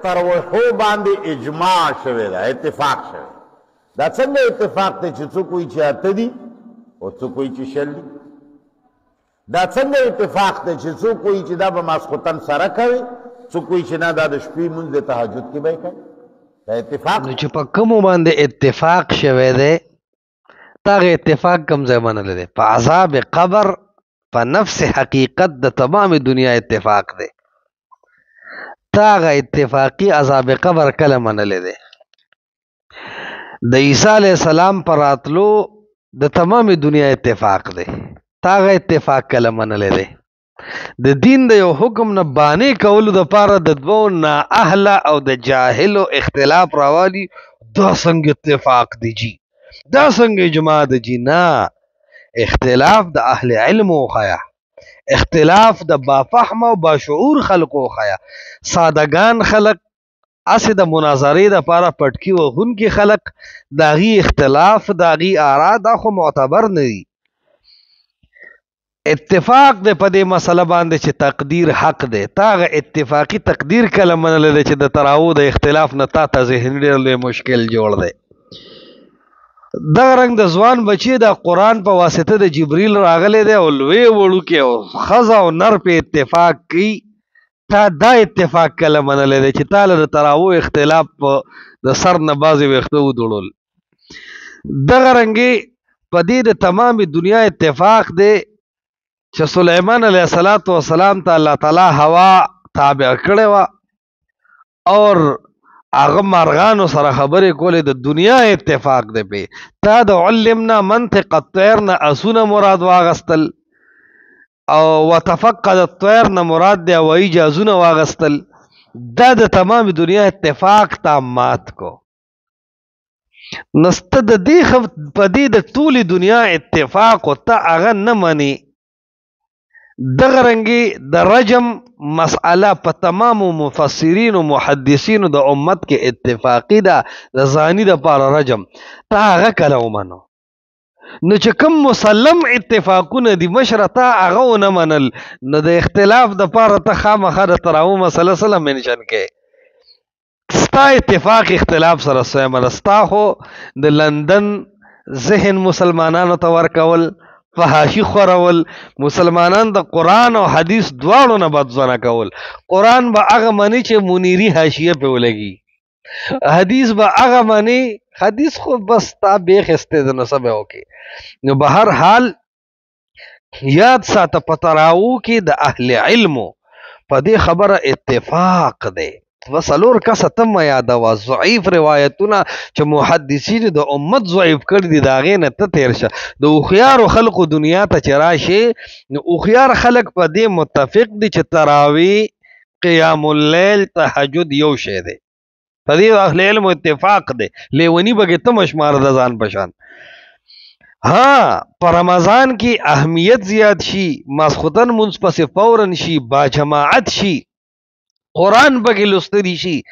تروحو باندې اجماع شوی دا اتفاق شوی دا څنګه اتفاق دی چې څوک وایي چې اته دي او څوک وایي چې شل دي دا څنګه اتفاق دی چې څوک وایي چې دا به ماسخوتن سره کوي څوک وایي چې نه دا د شپې مونځ د تهجد کې به یې کوي دا اتفاق نو چې په کومو باندې اتفاق شوی دی تاغه اتفاق کم ځای منلی دی په عذاب قبر په نفس حقیقت د تمام دنیا اتفاق دی تاغه اتفاقی عذاب قبر کله منلی دی د عیسی علیہ السلام پر راتلو د تمام دنیا اتفاق دی تاغه اتفاق کله منلی دی د دین د یو حکم نه بانې کولو د پاره د دوو نا اهله او د جاهلو اختلاف راوالي دا څنګه اتفاق دی جی دا څنګه اجماع دی جی نه اختلاف د اهل علم وخیا اختلاف د بافهم او باشعور خلق وخیا سادهګان خلق اسه د مناظرې د پاره پټکی وهون کې خلق داغي اختلاف داغي آرا دا خو معتبر نه دي اتفاق د پدې مسله باندې چې تقدیر حق دی تاغه اتفاقی تقدیر کله منل چې د تراو د اختلاف نه تا ته ذهن ډېر مشکل جوړ دی دا رنګ د ځوان بچی د قرآن په واسطه د جبريل راغلی دی او لوی وړو کې او خزا او نر په اتفاق کی تا دا اتفاق کله منل چې تعالی د تراو اختلاف د سر نه بازي وختو وډول دا رنګي پدې د تمام دنیا اتفاق دی چې سليمان علیه السلام ته الله تعالی هوا تابع کړی و اور هغه مارغانو سره خبرې کولې د دنیا اتفاق دی په تا د علمنا منطق الطير نه اسونه مراد واغستل او وتفقد الطير نه مراد دی او اجازونه واغستل دا د تمام دنیا اتفاق تامات کو نست د دې پدې د ټول دنیا اتفاق او ته هغه نه مني دغه رنګي د رجم مسأله په تمام مفسرین او محدثین د امت کې اتفاقی ده د زانی د پاره رجم تا هغه کله ومنو نو چې کوم مسلم اتفاقونه دي مشرتا هغه نه منل نو د اختلاف د پاره ته خامخا د تراو مسله سره منشن کې ستا اتفاق اختلاف سره سم رستا هو د لندن ذهن مسلمانانو ته ورکول فحاشی خورول مسلمانان د قرآن او حدیث دواړو نه بدزونه کول قرآن به هغه منی چې منیری حاشیه په ولګي حدیث به هغه منی حدیث خو بس تا بیخ استد نو سبه وکي نو به هر حال یاد ساته پتراو کې د اهل علم په دې خبره اتفاق دی وسلور کس تم یاد وا ضعیف روایتونه چې محدثین د امت ضعیف کړی دي داغه نه ته تیر شه د خيار خلق دنیا ته چرایشه نو خيار خلق په دې متفق دي چې تراوی قیام الليل تهجد یو شه دی په دې اهل علم اتفاق دی لیونی بګه ته مشمار د ځان پشان ها پر رمضان کې اهمیت زیات شي ماسختن منځ پس فورن شي با جماعت شي قرآن بگی لستری شي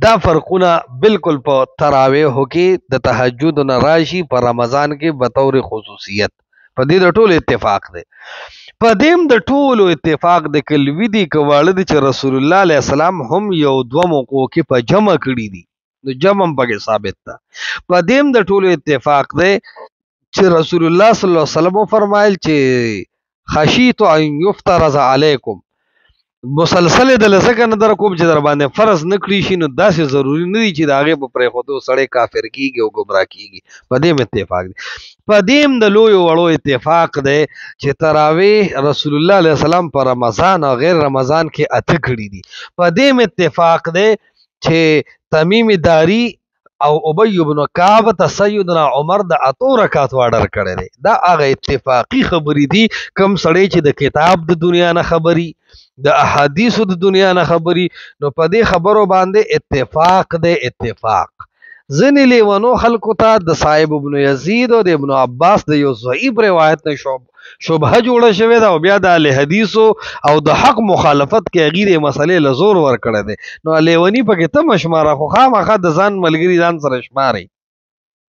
دا فرقونه بالکل په تراویح کې د تهجد نه راشي په رمضان کې بطور خصوصیت په دې د ټول اتفاق دی په دې د ټول اتفاق د کلوی دی کواله چې رسول الله علیه السلام هم یو دو موقو کې په جمع کړی دي نو جمع بگی ثابت تا په دې د ټول اتفاق دی چې رسول الله صلی الله علیه وسلم فرمایل چې خشیت ان یفترض علیکم مسلسل د لزکه نه در کوم چې در باندې فرض نکړي شي نو داسې ضروری نه دي چې د هغه په پرې خودو سړی کافر کیږي او گمراه کیږي په دې اتفاق دی په دې د لوی وړو اتفاق دی چې تراویح رسول الله علیه السلام پر رمضان او غیر رمضان کې اته کړي دي په دې اتفاق دی چې تمیم داری او ابی بن کعب ته سیدنا عمر د اتو رکعات واډر کړی دی دا هغه اتفاقی خبرې دي کم سړی چې د کتاب د دنیا نه خبري د احادیثو د دنیا نه خبري نو په دې خبرو باندې اتفاق دی اتفاق ځنې لیونو خلکو ته د صاحب ابن یزید او د ابن عباس د یو ضعیف روایت نه شبهه جوړه شوې ده او بیا د اهل حدیثو او د حق مخالفت کې غیره مسلې له زور ور کړی دی نو لیونی پکې ته مشماره خو خامخا د ځان ملګری ځان سره شماري